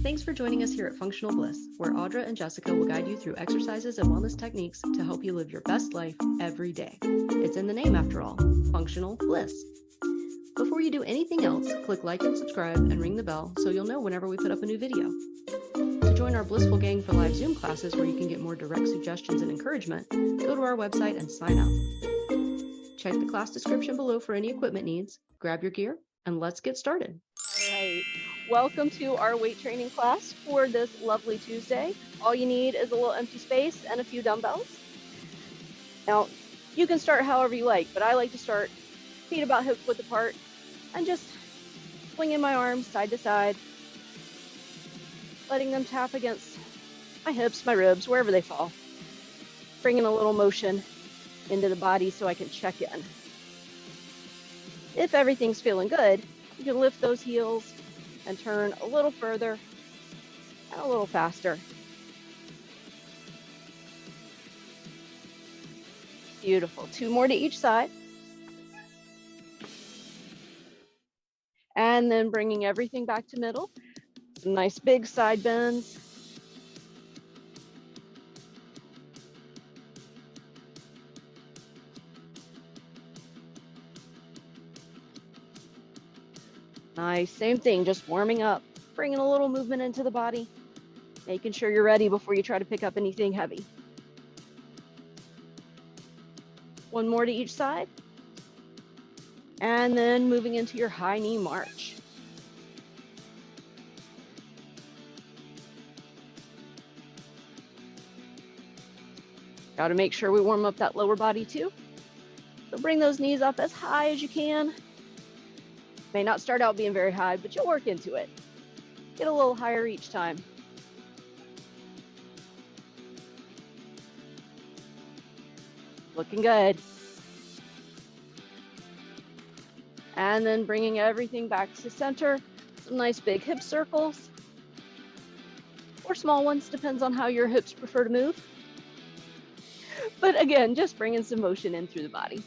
Thanks for joining us here at Functional Bliss, where Audra and Jessica will guide you through exercises and wellness techniques to help you live your best life every day. It's in the name after all, Functional Bliss. Before you do anything else, click like and subscribe and ring the bell so you'll know whenever we put up a new video. To join our Blissful Gang for live Zoom classes where you can get more direct suggestions and encouragement, go to our website and sign up. Check the class description below for any equipment needs, grab your gear, and let's get started. All right, welcome to our weight training class for this lovely Tuesday. All you need is a little empty space and a few dumbbells. Now, you can start however you like, but I like to start feet about hip width apart and just swinging my arms side to side, letting them tap against my hips, my ribs, wherever they fall. Bringing a little motion into the body so I can check in. If everything's feeling good, you can lift those heels and turn a little further and a little faster. Beautiful. 2 more to each side. And then bringing everything back to middle. Some nice big side bends. Nice, same thing, just warming up, bringing a little movement into the body, making sure you're ready before you try to pick up anything heavy. 1 more to each side. And then moving into your high knee march. Got to make sure we warm up that lower body too. So bring those knees up as high as you can. May not start out being very high, but you'll work into it. Get a little higher each time. Looking good. And then bringing everything back to center. Some nice big hip circles. Or small ones, depends on how your hips prefer to move. But again, just bringing some motion in through the body.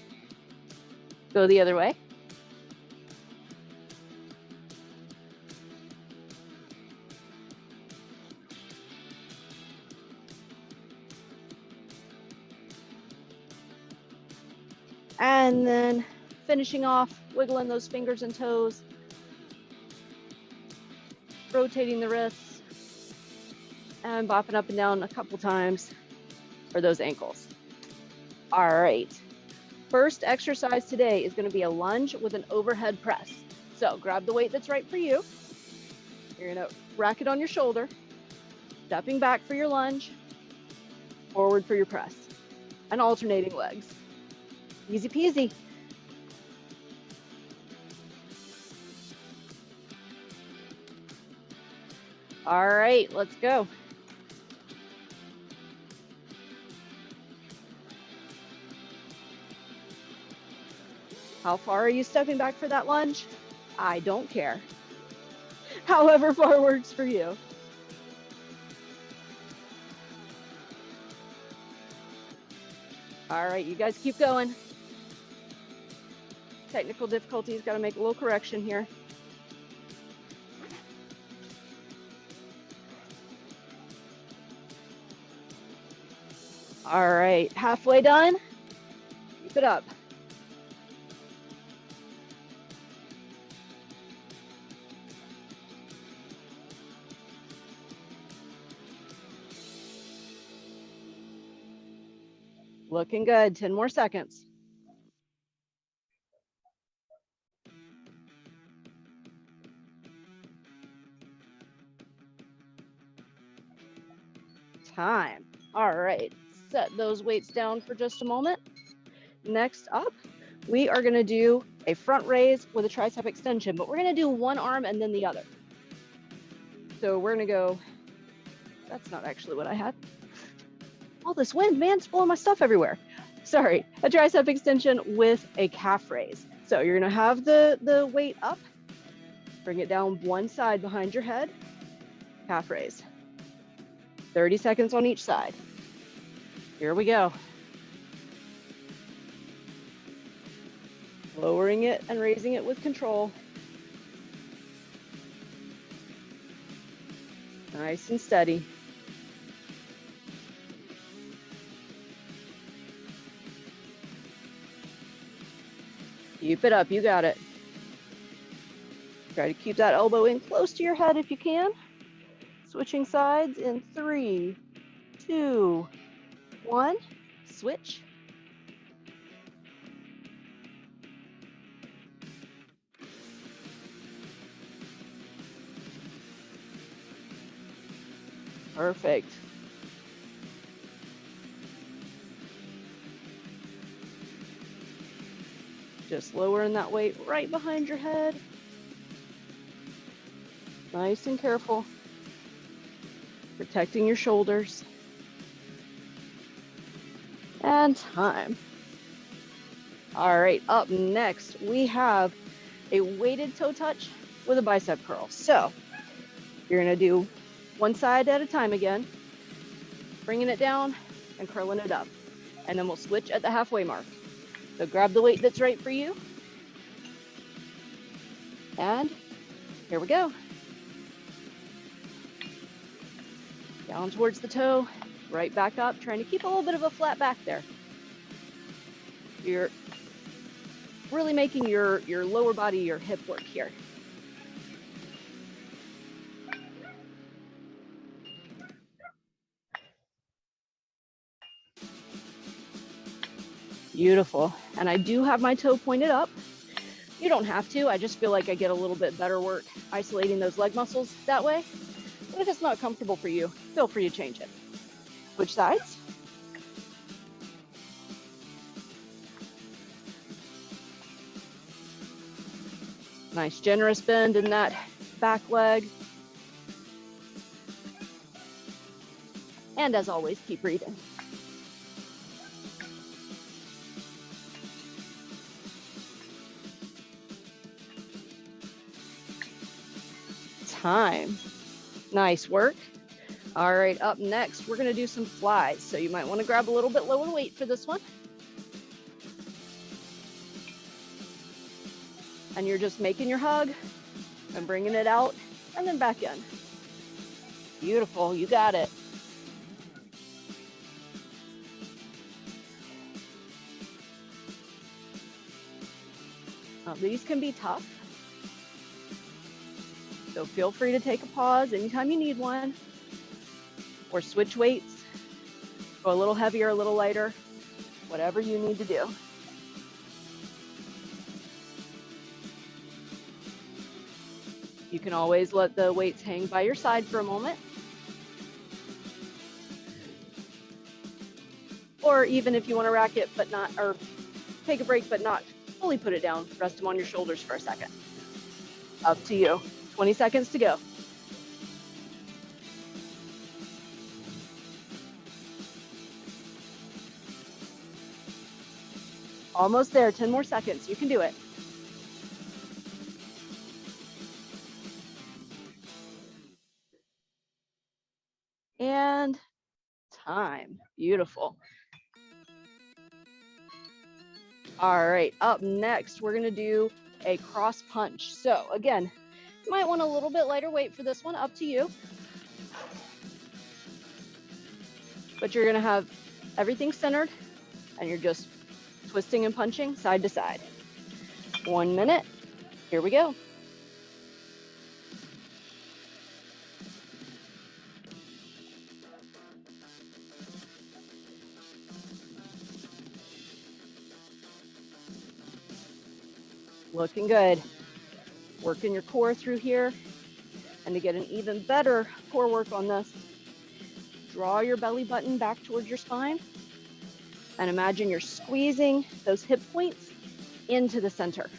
Go the other way. And then finishing off, wiggling those fingers and toes, rotating the wrists, and bopping up and down a couple times for those ankles. All right, first exercise today is going to be a lunge with an overhead press. So grab the weight that's right for you. You're going to rack it on your shoulder, stepping back for your lunge, forward for your press, and alternating legs. Easy peasy. All right, let's go. How far are you stepping back for that lunge? I don't care. However far works for you. All right, you guys keep going. Technical difficulties, got to make a little correction here. All right, halfway done. Keep it up. Looking good, 10 more seconds. Time. All right, set those weights down for just a moment. Next up, we are gonna do a front raise with a tricep extension, but we're gonna do one arm and then the other. So we're gonna go, that's not actually what I had. All this wind, man, it's blowing my stuff everywhere. Sorry, a tricep extension with a calf raise. So you're gonna have the weight up, bring it down one side behind your head, calf raise. 30 seconds on each side. Here we go. Lowering it and raising it with control. Nice and steady. Keep it up, you got it. Try to keep that elbow in close to your head if you can. Switching sides in 3, 2, 1. Switch. Perfect. Just lowering that weight right behind your head. Nice and careful. Protecting your shoulders. And time. All right, up next, we have a weighted toe touch with a bicep curl. So you're gonna do one side at a time again, bringing it down and curling it up. And then we'll switch at the halfway mark. So grab the weight that's right for you. And here we go. Down towards the toe, right back up, trying to keep a little bit of a flat back there. You're really making your lower body, your hip work here. Beautiful. And I do have my toe pointed up. You don't have to. I just feel like I get a little bit better work isolating those leg muscles that way. But if it's not comfortable for you, feel free to change it. Switch sides. Nice generous bend in that back leg. And as always, keep breathing. Time. Nice work. All right, up next, we're gonna do some flies. So you might wanna grab a little bit lower weight for this one. And you're just making your hug and bringing it out and then back in. Beautiful, you got it. Now, these can be tough. So feel free to take a pause anytime you need one, or switch weights, go a little heavier, a little lighter, whatever you need to do. You can always let the weights hang by your side for a moment. Or even if you want to rack it, but not, or take a break, but not fully put it down, rest them on your shoulders for a second. Up to you. 20 seconds to go. Almost there, 10 more seconds. You can do it. And time. Beautiful. All right, up next, we're gonna do a cross punch. So again, you might want a little bit lighter weight for this one, up to you. But you're gonna have everything centered and you're just twisting and punching side to side. 1 minute, here we go. Looking good. Working your core through here. And to get an even better core work on this, draw your belly button back towards your spine and imagine you're squeezing those hip points into the center.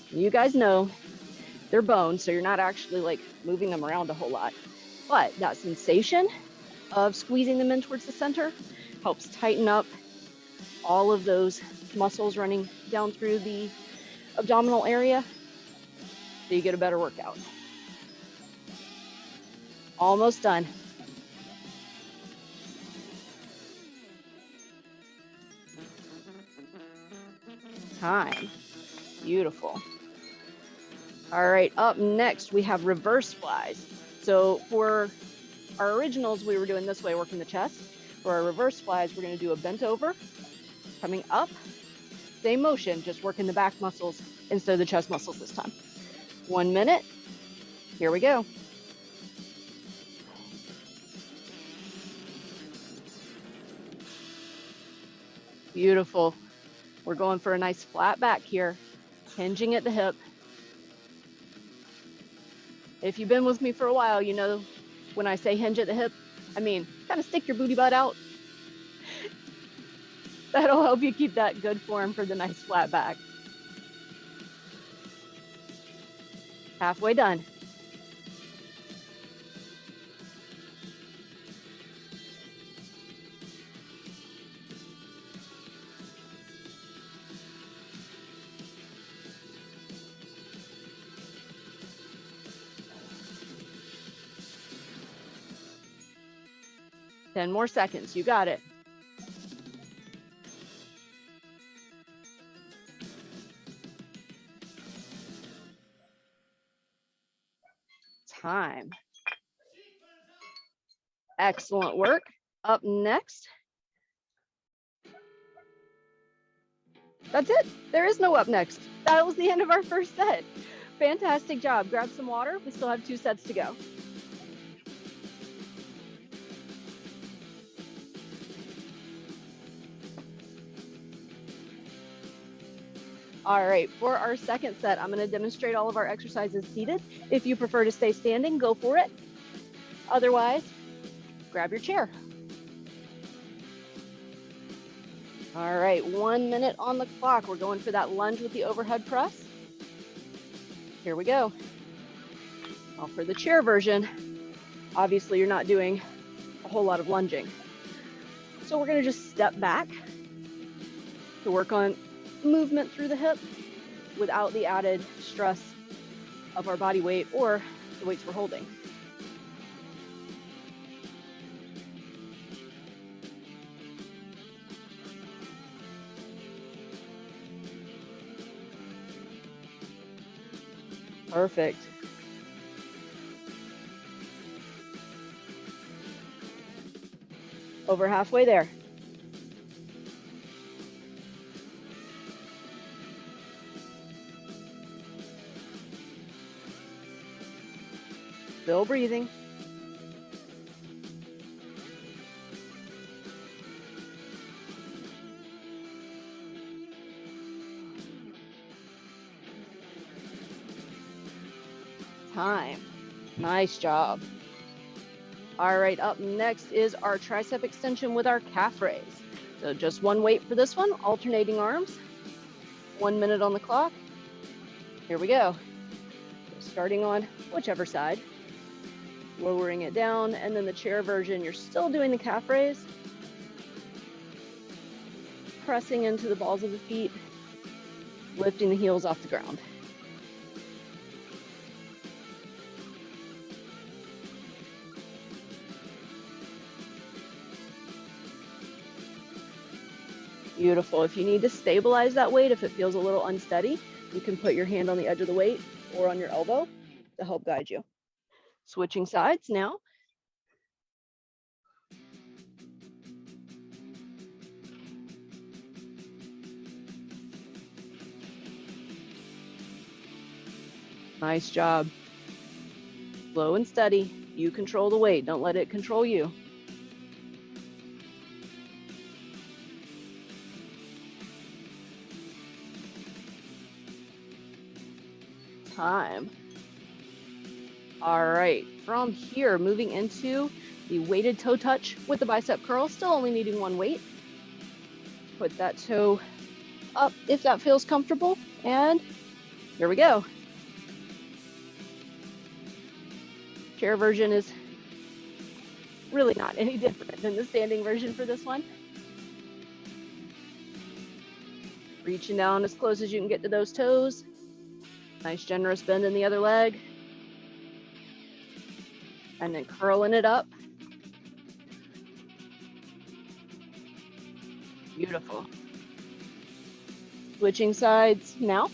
You guys know they're bones, so you're not actually like moving them around a whole lot, but that sensation of squeezing them in towards the center helps tighten up all of those muscles running down through the abdominal area, so you get a better workout. Almost done. Time. Beautiful. All right, up next, we have reverse flies. So for our originals, we were doing this way, working the chest. For our reverse flies, we're gonna do a bent over, coming up, same motion, just working the back muscles instead of the chest muscles this time. 1 minute, here we go. Beautiful. We're going for a nice flat back here, hinging at the hip. If you've been with me for a while, you know when I say hinge at the hip, I mean kind of stick your booty butt out. That'll help you keep that good form for the nice flat back. Halfway done. Ten more seconds, you got it. Time. Excellent work. Up next. That's it. There is no up next. That was the end of our first set. Fantastic job. Grab some water. We still have 2 sets to go. All right, for our second set, I'm going to demonstrate all of our exercises seated. If you prefer to stay standing, go for it. Otherwise, grab your chair. All right, 1 minute on the clock. We're going for that lunge with the overhead press. Here we go. Now for the chair version, obviously you're not doing a whole lot of lunging. So we're going to just step back to work on movement through the hip without the added stress of our body weight or the weights we're holding. Perfect. Over halfway there. Still breathing. Time. Nice job. All right, up next is our tricep extension with our calf raise. So just one weight for this one, alternating arms. 1 minute on the clock. Here we go. Starting on whichever side. Lowering it down, and then the chair version, you're still doing the calf raise. Pressing into the balls of the feet, lifting the heels off the ground. Beautiful. If you need to stabilize that weight, if it feels a little unsteady, you can put your hand on the edge of the weight or on your elbow to help guide you. Switching sides now. Nice job. Slow and steady. You control the weight. Don't let it control you. Time. All right, from here, moving into the weighted toe touch with the bicep curl, still only needing one weight. Put that toe up if that feels comfortable, and here we go. Chair version is really not any different than the standing version for this one. Reaching down as close as you can get to those toes. Nice generous bend in the other leg. And then curling it up. Beautiful. Switching sides now.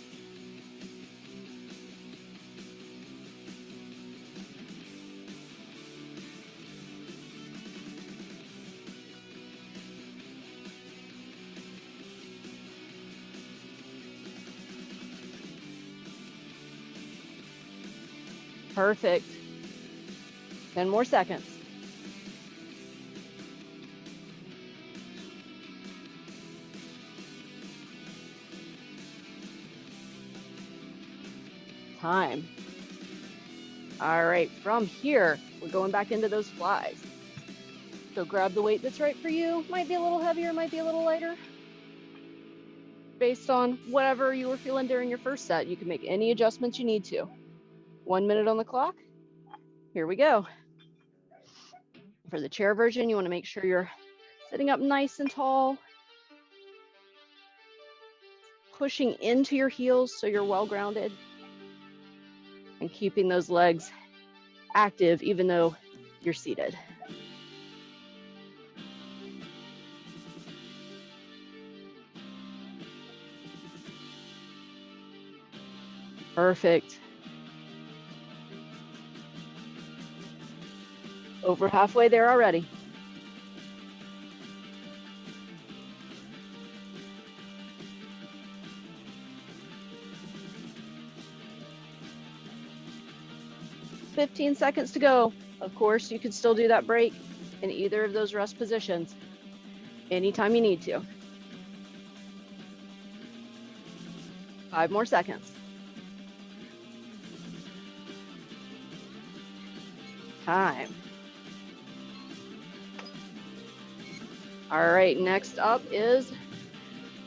Perfect. 10 more seconds. Time. All right, from here, we're going back into those flies. So grab the weight that's right for you. Might be a little heavier, might be a little lighter. Based on whatever you were feeling during your first set, you can make any adjustments you need to. 1 minute on the clock. Here we go. For the chair version, you want to make sure you're sitting up nice and tall, pushing into your heels so you're well grounded, and keeping those legs active even though you're seated. Perfect. Over halfway there already. "15 seconds to go." Of course, you can still do that break in either of those rest positions anytime you need to. 5 more seconds. Time. All right, next up is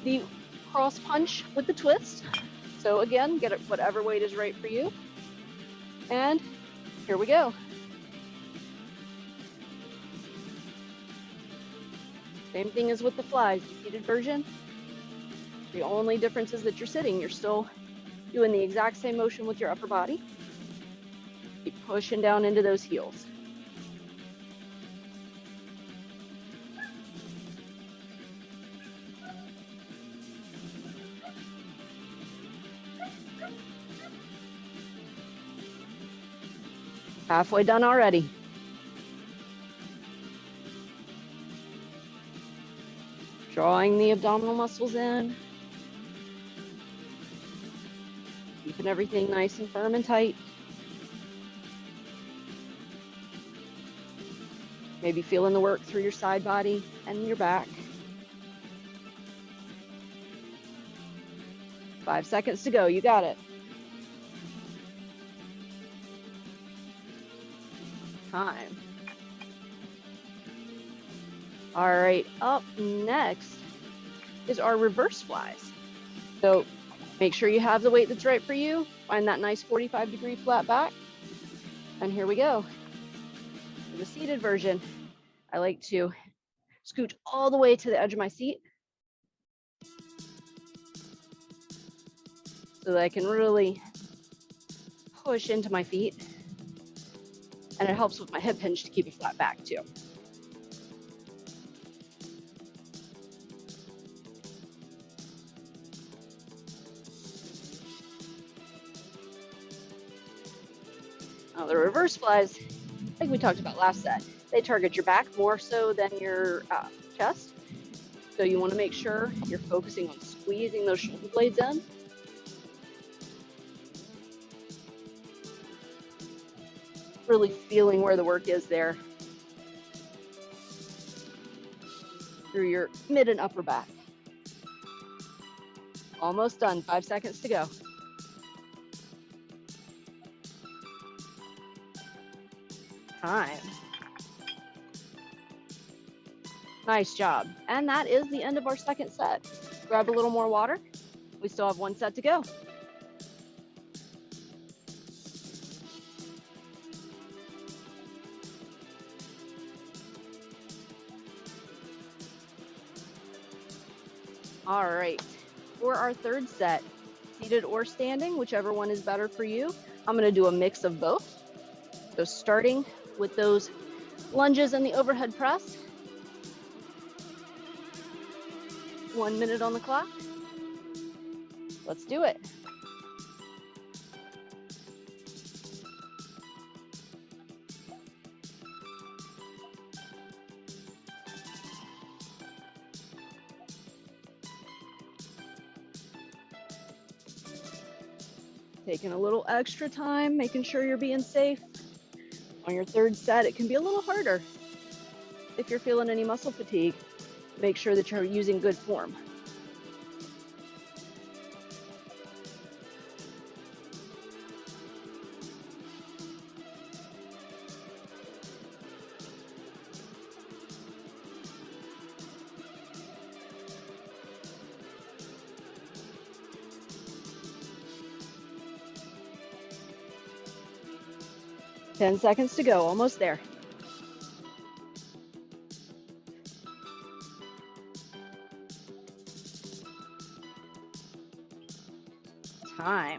the cross punch with the twist. So again, get it whatever weight is right for you. And here we go. Same thing as with the flies, the seated version. The only difference is that you're sitting. You're still doing the exact same motion with your upper body. Keep pushing down into those heels. Halfway done already. Drawing the abdominal muscles in. Keeping everything nice and firm and tight. Maybe feeling the work through your side body and your back. 5 seconds to go. You got it. Time. All right, up next is our reverse flies. So make sure you have the weight that's right for you. Find that nice 45-degree flat back. And here we go. For the seated version, I like to scoot all the way to the edge of my seat so that I can really push into my feet. And it helps with my hip hinge to keep a flat back too. Now the reverse flies, like we talked about last set, they target your back more so than your chest. So you want to make sure you're focusing on squeezing those shoulder blades in. Really feeling where the work is there through your mid and upper back. Almost done. 5 seconds to go. Time. Nice job. And that is the end of our second set. Grab a little more water. We still have 1 set to go. All right, for our third set, seated or standing, whichever one is better for you, I'm gonna do a mix of both. So starting with those lunges and the overhead press. 1 minute on the clock. Let's do it. Taking a little extra time, making sure you're being safe. On your third set, it can be a little harder. If you're feeling any muscle fatigue, make sure that you're using good form. Ten seconds to go, almost there. Time.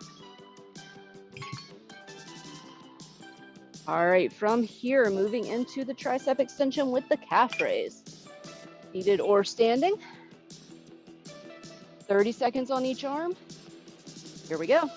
All right, from here, moving into the tricep extension with the calf raise. Seated or standing. 30 seconds on each arm. Here we go.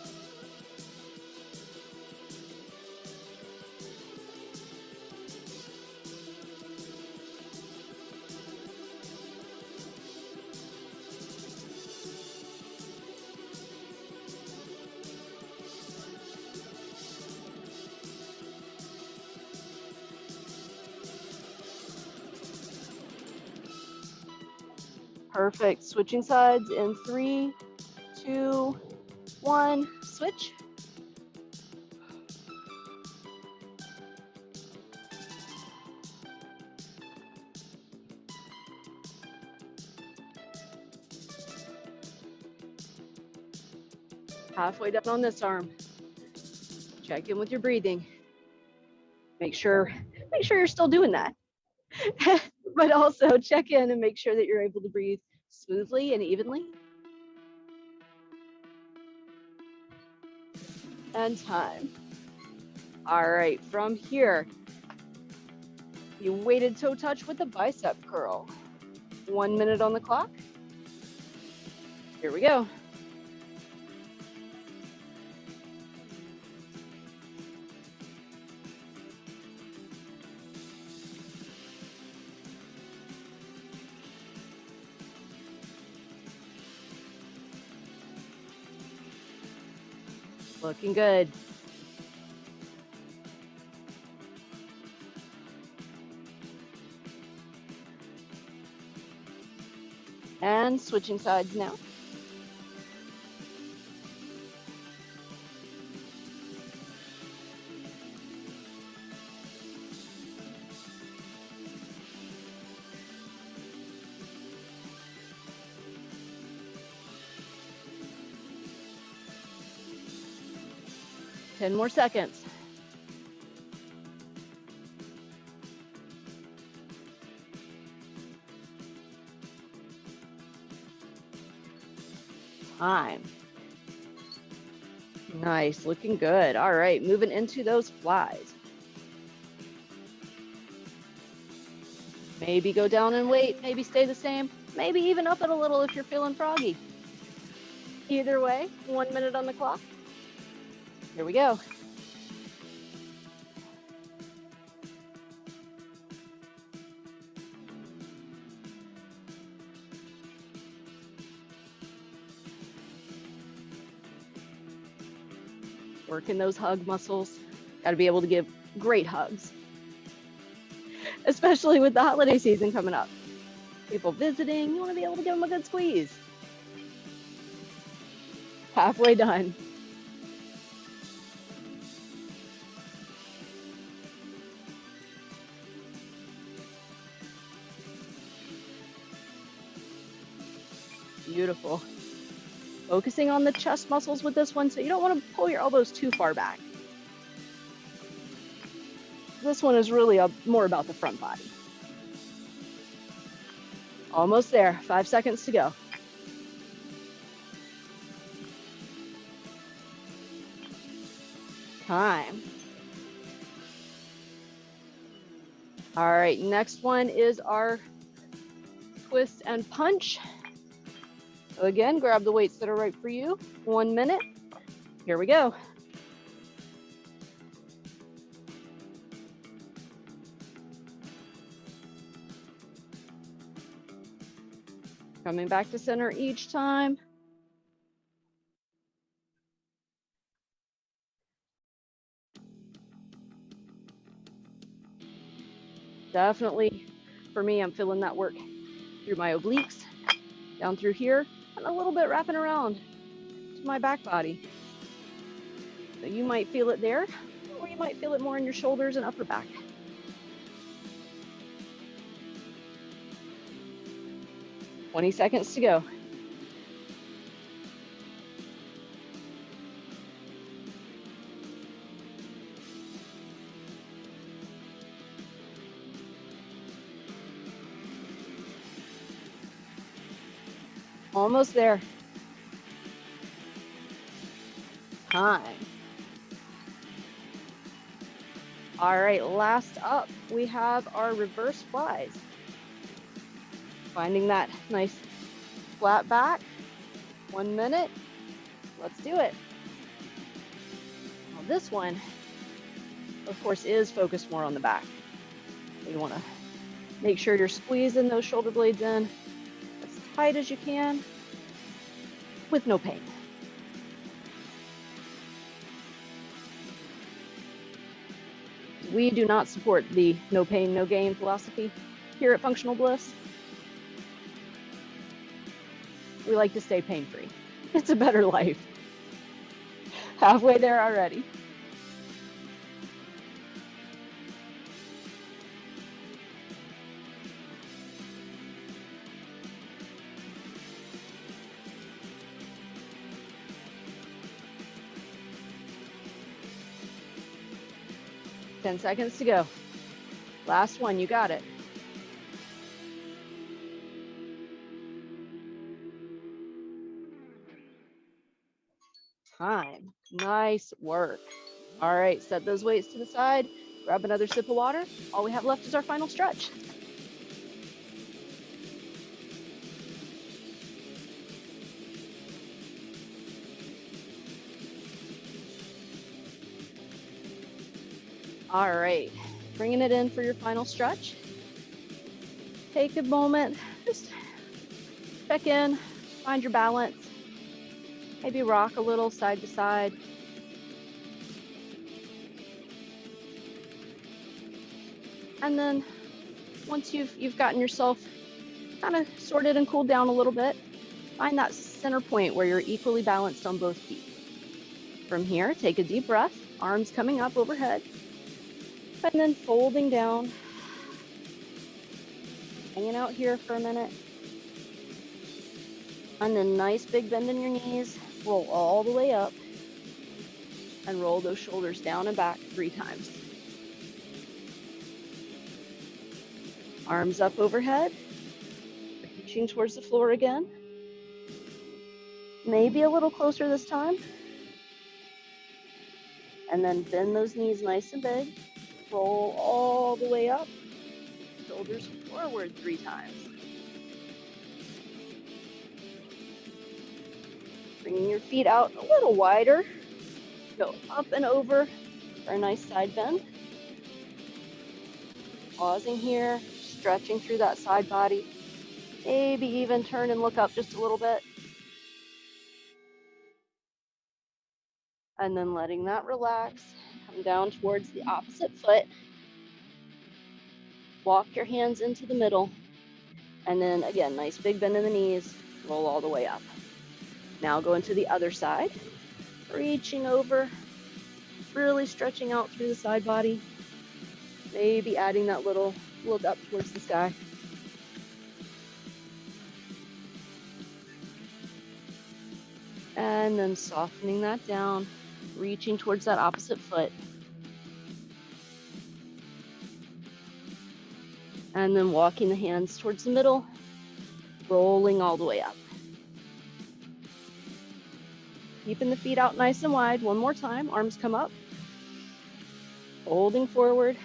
Perfect. Switching sides in 3, 2, 1. Switch. Halfway down on this arm. Check in with your breathing. Make sure you're still doing that. But also check in and make sure that you're able to breathe smoothly and evenly. And time. All right, from here, you weighted toe touch with a bicep curl. 1 minute on the clock. Here we go. Looking good. And switching sides now. Ten more seconds. Time. Nice, looking good. All right, moving into those flies. Maybe go down in weight, maybe stay the same, maybe even up it a little if you're feeling froggy. Either way, 1 minute on the clock. Here we go. Working those hug muscles. Got to be able to give great hugs, especially with the holiday season coming up. People visiting, you want to be able to give them a good squeeze. Halfway done. Beautiful. Focusing on the chest muscles with this one, so you don't want to pull your elbows too far back. This one is really more about the front body. Almost there, 5 seconds to go. Time. All right, next one is our twist and punch. So again, grab the weights that are right for you. 1 minute. Here we go. Coming back to center each time. Definitely, for me, I'm feeling that work through my obliques, down through here, and a little bit wrapping around to my back body. So you might feel it there, or you might feel it more in your shoulders and upper back. 20 seconds to go. Almost there. Time. All right, last up, we have our reverse flies. Finding that nice flat back. 1 minute. Let's do it. Now this one, of course, is focused more on the back. You want to make sure you're squeezing those shoulder blades in as tight as you can with no pain. We do not support the no pain, no gain philosophy here at Functional Bliss. We like to stay pain-free. It's a better life. Halfway there already. Ten seconds to go. Last one, you got it. Time. Nice work. All right, set those weights to the side. Grab another sip of water. All we have left is our final stretch. All right, bringing it in for your final stretch. Take a moment, just check in, find your balance. Maybe rock a little side to side. And then once you've gotten yourself kind of sorted and cooled down a little bit, find that center point where you're equally balanced on both feet. From here, take a deep breath, arms coming up overhead, and then folding down, hanging out here for a minute. And then nice big bend in your knees, roll all the way up, and roll those shoulders down and back 3 times. Arms up overhead, reaching towards the floor again. Maybe a little closer this time. And then bend those knees nice and big. Roll all the way up, shoulders forward 3 times. Bringing your feet out a little wider. Go up and over for a nice side bend. Pausing here, stretching through that side body. Maybe even turn and look up just a little bit. And then letting that relax. Come down towards the opposite foot. Walk your hands into the middle. And then again, nice big bend in the knees. Roll all the way up. Now go into the other side. Reaching over. Really stretching out through the side body. Maybe adding that little look up towards the sky. And then softening that down, reaching towards that opposite foot. And then walking the hands towards the middle, rolling all the way up. Keeping the feet out nice and wide. One more time, arms come up. Folding forward.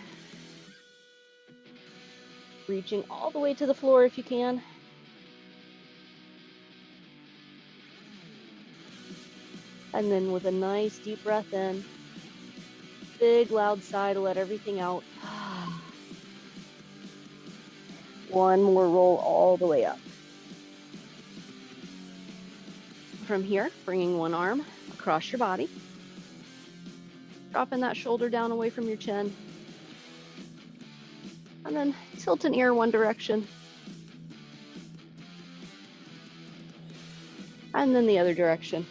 Reaching all the way to the floor if you can. And then with a nice deep breath in, big loud sigh to let everything out. One more roll all the way up. From here, bringing one arm across your body. Dropping that shoulder down away from your chin. And then tilt an ear one direction. And then the other direction.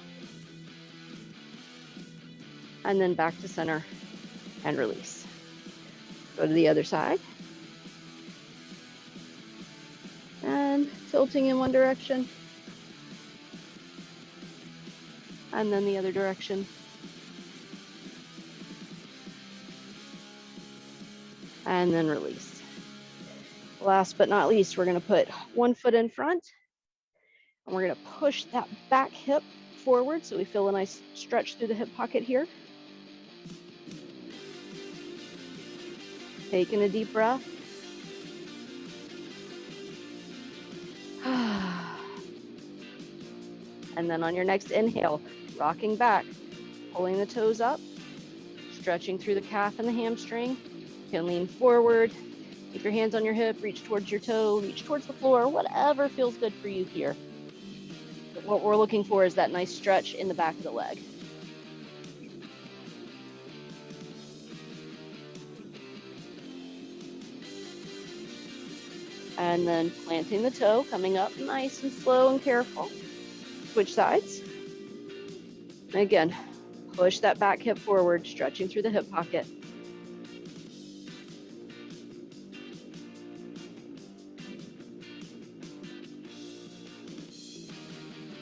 And then back to center and release. Go to the other side. And tilting in one direction. And then the other direction. And then release. Last but not least, we're going to put one foot in front. And we're going to push that back hip forward so we feel a nice stretch through the hip pocket here. Taking a deep breath. And then on your next inhale, rocking back, pulling the toes up, stretching through the calf and the hamstring. You can lean forward, keep your hands on your hip, reach towards your toe, reach towards the floor, whatever feels good for you here. But what we're looking for is that nice stretch in the back of the leg. And then planting the toe, coming up nice and slow and careful. Switch sides. And again, push that back hip forward, stretching through the hip pocket.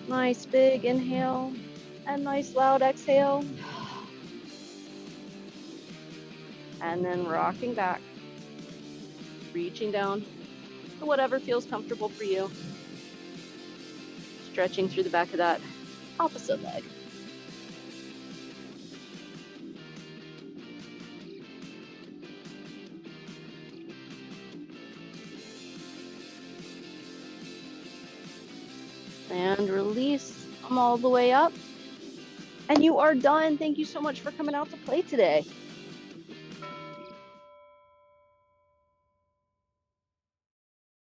Nice big inhale and nice loud exhale. And then rocking back, reaching down to whatever feels comfortable for you. Stretching through the back of that opposite leg. And release them all the way up. And you are done. Thank you so much for coming out to play today.